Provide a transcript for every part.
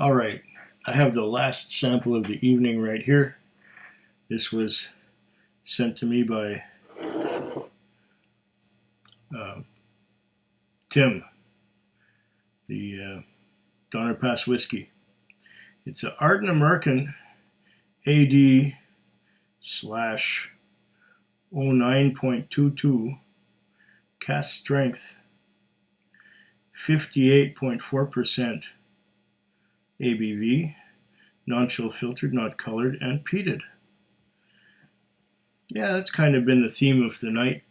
All right, I have the last sample of the evening right here. This was sent to me by Tim, the Donner Pass Whiskey. It's an Ardnamurchan AD slash 09.22 cast strength, 58.4% ABV, non-chill filtered, not colored, and peated. Yeah, that's kind of been the theme of the night.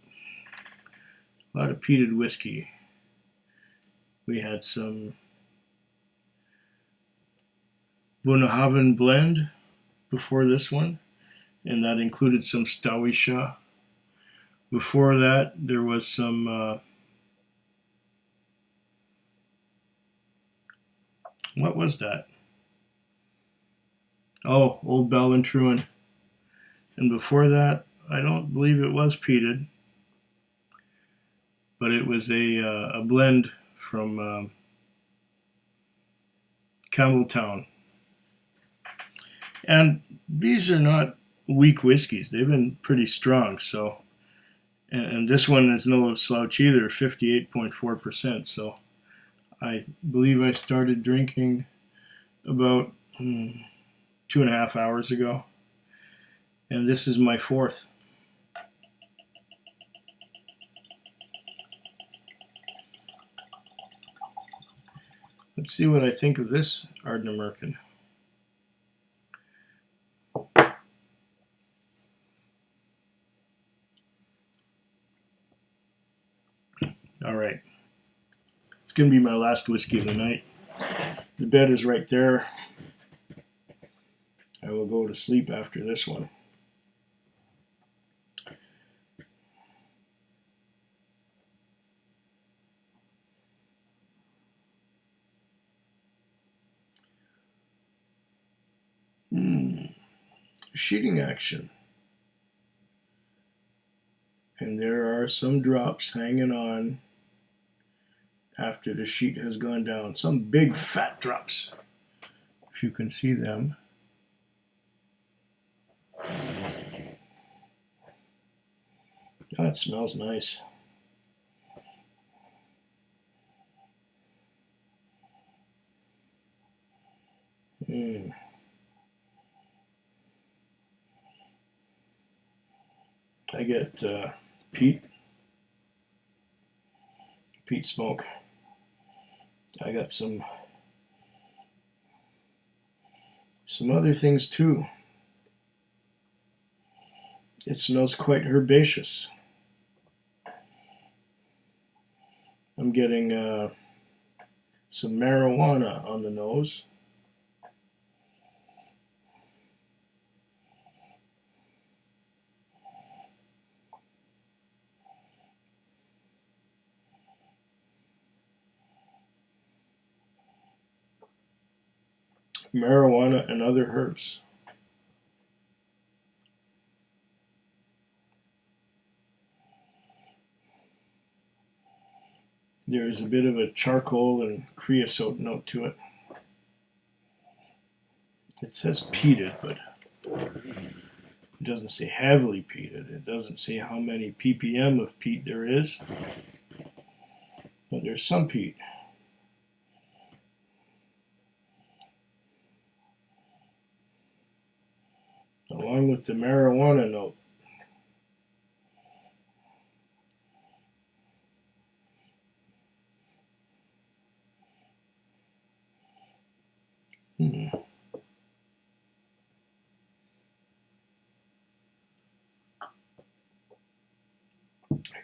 A lot of peated whiskey. We had some Bunnahabhain blend before this one, and that included some Stawisha. Before that, there was some, what was that? Oh, Old Ballantrae. And before that, I don't believe it was peated, but it was a blend from Campbelltown. And these are not weak whiskeys. They've been pretty strong. So, and this one is no slouch either, 58.4%. So I believe I started drinking about 2.5 hours ago. And this is my fourth. Let's see what I think of this Ardnamurchan. All right. It's going to be my last whiskey of the night. The bed is right there. I will go to sleep after this one. Sheeting action. And there are some drops hanging on after the sheet has gone down. Some big fat drops, if you can see them. Oh, it smells nice. I get peat smoke. I got some other things too. It smells quite herbaceous. I'm getting some marijuana on the nose. Marijuana and other herbs. There's a bit of a charcoal and creosote note to it. It says peated, but it doesn't say heavily peated. It doesn't say how many ppm of peat there is, but there's some peat. Along with the marijuana note.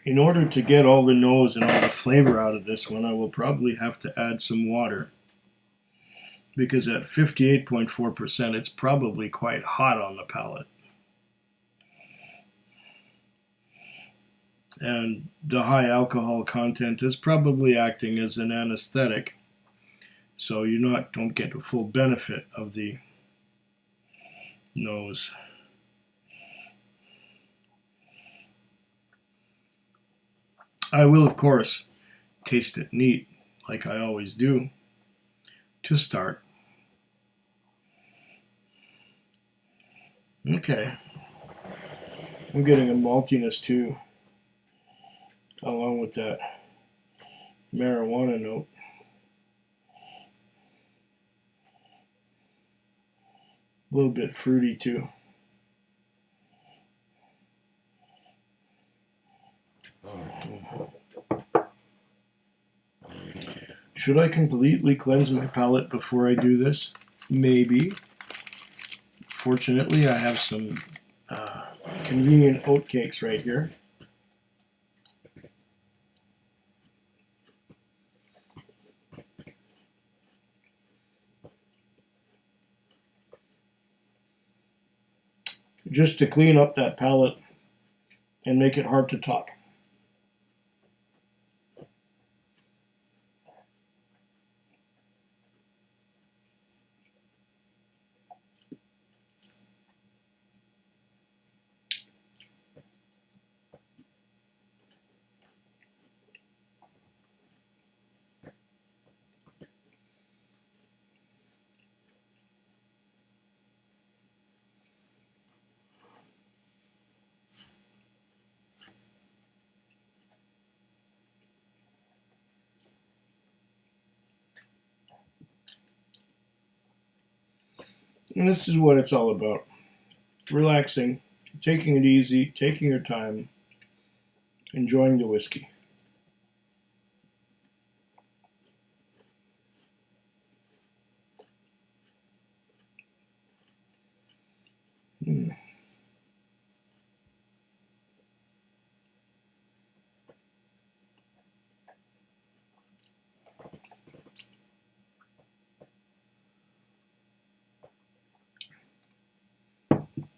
In order to get all the nose and all the flavor out of this one, I will probably have to add some water, because at 58.4%, it's probably quite hot on the palate. And the high alcohol content is probably acting as an anesthetic, so you don't get the full benefit of the nose. I will, of course, taste it neat, like I always do, to start. Okay. I'm getting a maltiness too, along with that marijuana note. A little bit fruity too. Should I completely cleanse my palate before I do this? Maybe. Fortunately, I have some convenient oat cakes right here. Just to clean up that palate and make it hard to talk. And this is what it's all about. Relaxing, taking it easy, taking your time, enjoying the whiskey. Mm.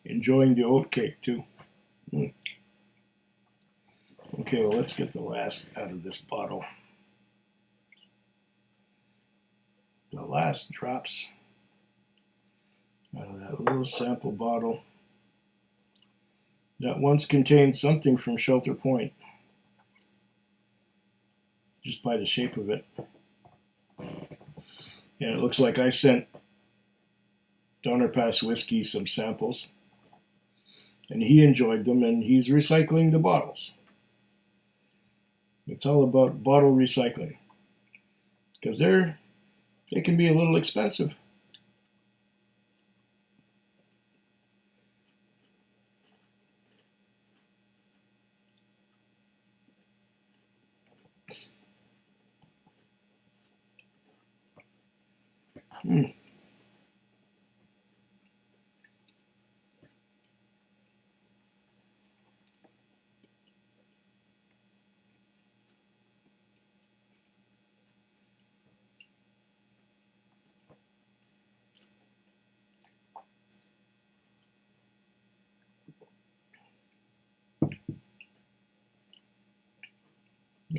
Enjoying the oat cake too. Mm. Okay, well, let's get the last out of this bottle. The last drops out of that little sample bottle that once contained something from Shelter Point, just by the shape of it. And it looks like I sent Donner Pass Whiskey some samples, and he enjoyed them, and he's recycling the bottles. It's all about bottle recycling, because they can be a little expensive. Mm.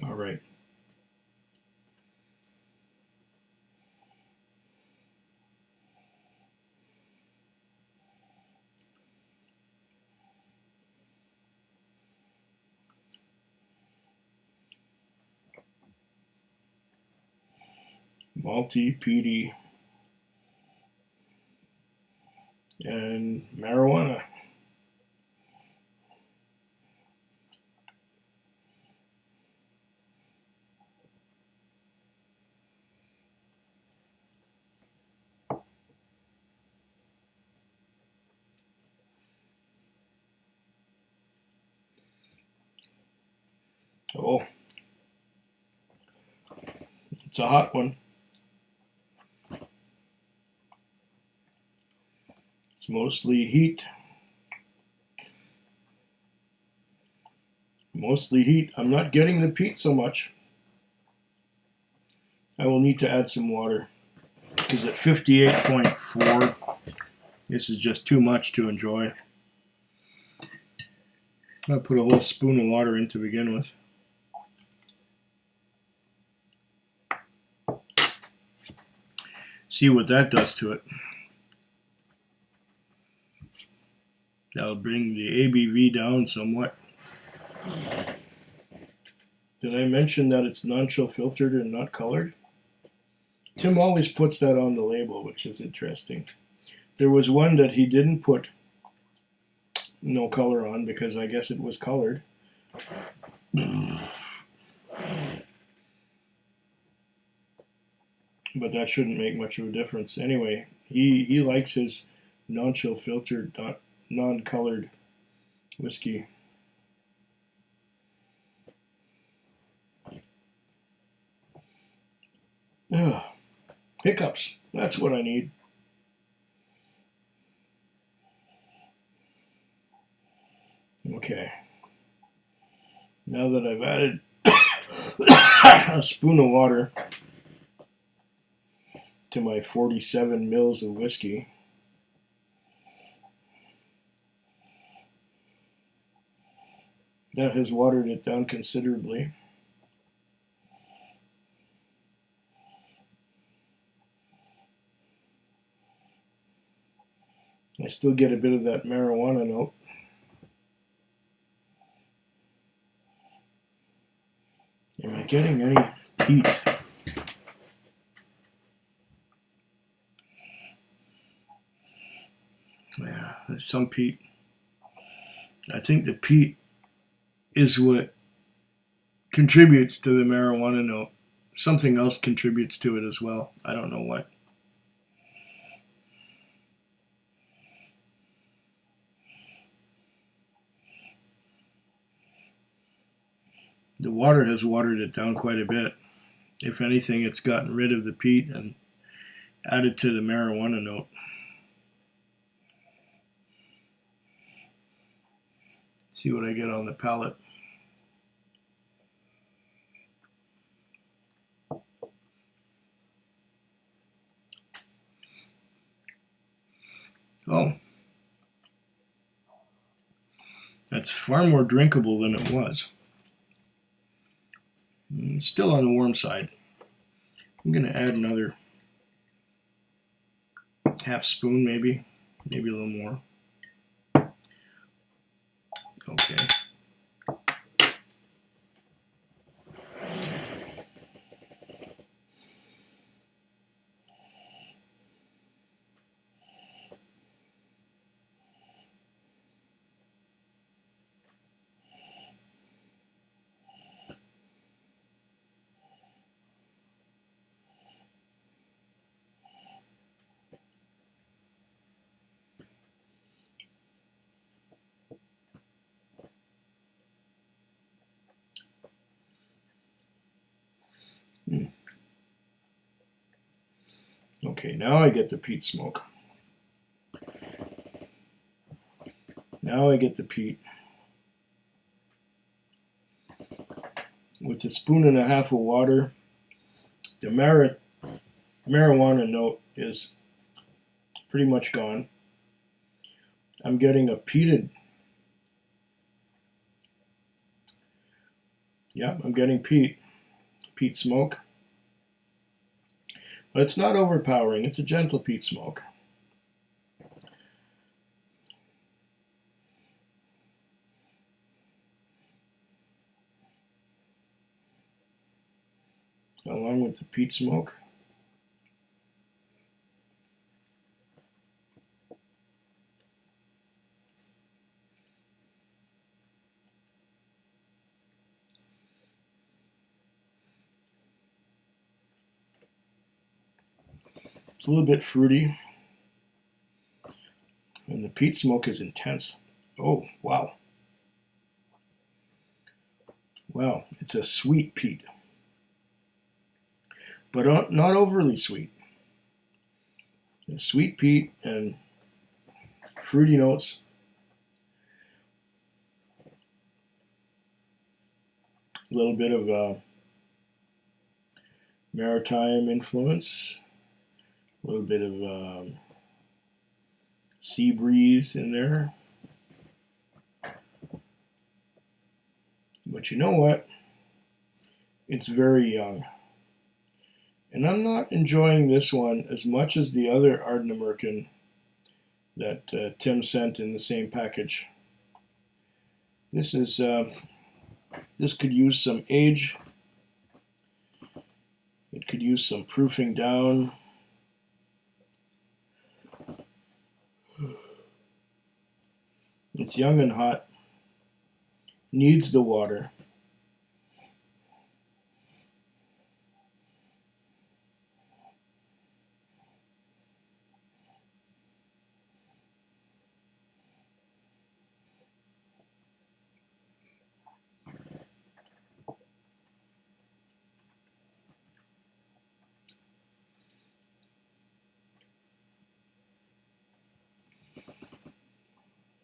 All right. Malty, peaty, and marijuana. Oh, it's a hot one. It's mostly heat. Mostly heat. I'm not getting the peat so much. I will need to add some water, because at 58.4, this is just too much to enjoy. I'll put a whole spoon of water in to begin with. See what that does to it. That'll bring the ABV down somewhat. Did I mention that it's non-chill filtered and not colored? Tim always puts that on the label, which is interesting. There was one that he didn't put no color on because I guess it was colored. But that shouldn't make much of a difference. Anyway, he likes his non-chill filtered, non-colored whiskey. Ugh. Hiccups. That's what I need. Okay. Now that I've added a spoon of water to my 47 mils of whiskey, that has watered it down considerably. I still get a bit of that marijuana note. Am I getting any peat? Yeah, there's some peat. I think the peat is what contributes to the marijuana note. Something else contributes to it as well. I don't know what. The water has watered it down quite a bit. If anything, it's gotten rid of the peat and added to the marijuana note. See what I get on the palate. Oh, that's far more drinkable than it was. It's still on the warm side. I'm going to add another half spoon, maybe a little more. Okay. Okay, now I get the peat smoke. Now I get the peat. With a spoon and a half of water, the marijuana note is pretty much gone. I'm getting a peated. Yeah, I'm getting peat smoke. But it's not overpowering. It's a gentle peat smoke. Along with the peat smoke. It's a little bit fruity. And the peat smoke is intense. Oh, wow. Wow, it's a sweet peat. But not overly sweet. Sweet peat and fruity notes. A little bit of maritime influence. A little bit of sea breeze in there. But you know what? It's very young. And I'm not enjoying this one as much as the other Ardnamurchan that Tim sent in the same package. This could use some age. It could use some proofing down. It's young and hot. Needs the water.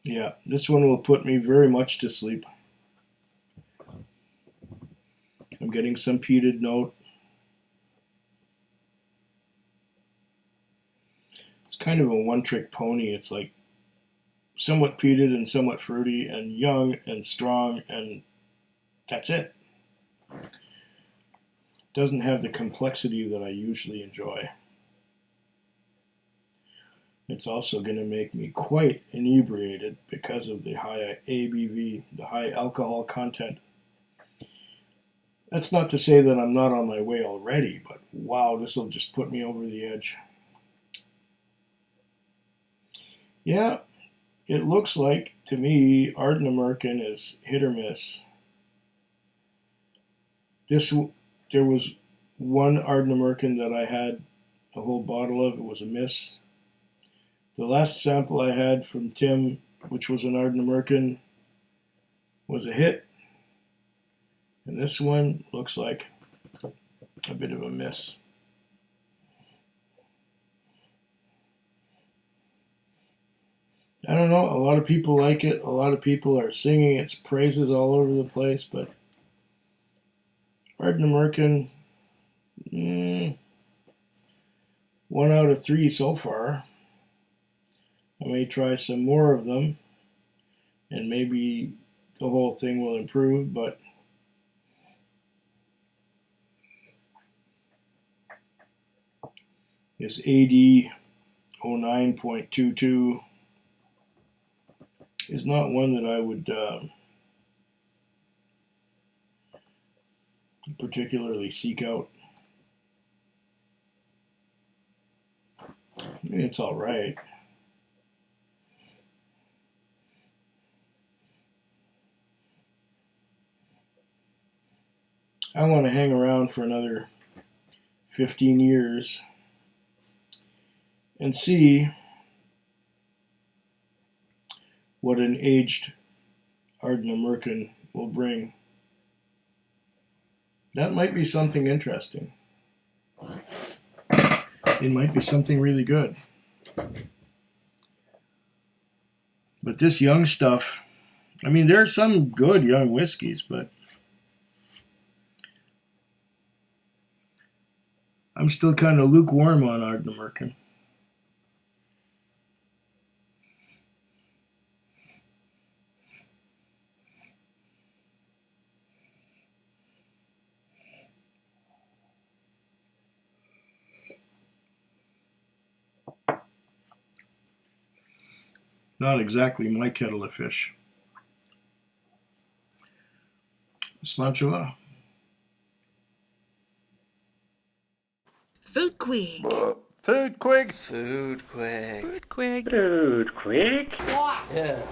Yeah, this one will put me very much to sleep. I'm getting some peated note. It's kind of a one-trick pony. It's like somewhat peated and somewhat fruity and young and strong, and that's it. Doesn't have the complexity that I usually enjoy. It's also going to make me quite inebriated because of the high ABV, the high alcohol content. That's not to say that I'm not on my way already, but wow, this will just put me over the edge. Yeah, it looks like, to me, Ardnamurchan is hit or miss. There was one Ardnamurchan that I had a whole bottle of. It was a miss. The last sample I had from Tim, which was an Ardnamurchan, was a hit. And this one looks like a bit of a miss. I don't know. A lot of people like it. A lot of people are singing its praises all over the place. But Ardnamurchan, 1 out of 3 so far. I may try some more of them, and maybe the whole thing will improve. But this AD 09.22 is not one that I would particularly seek out. It's all right. I want to hang around for another 15 years and see what an aged Ardnamurchan will bring. That might be something interesting. It might be something really good. But this young stuff, I mean, there are some good young whiskeys, but I'm still kind of lukewarm on Ardnamurchan. Not exactly my kettle of fish. Slanchova. Food Quig. Food Quig. Food Quig. Food Quig. Food Quig. Yeah.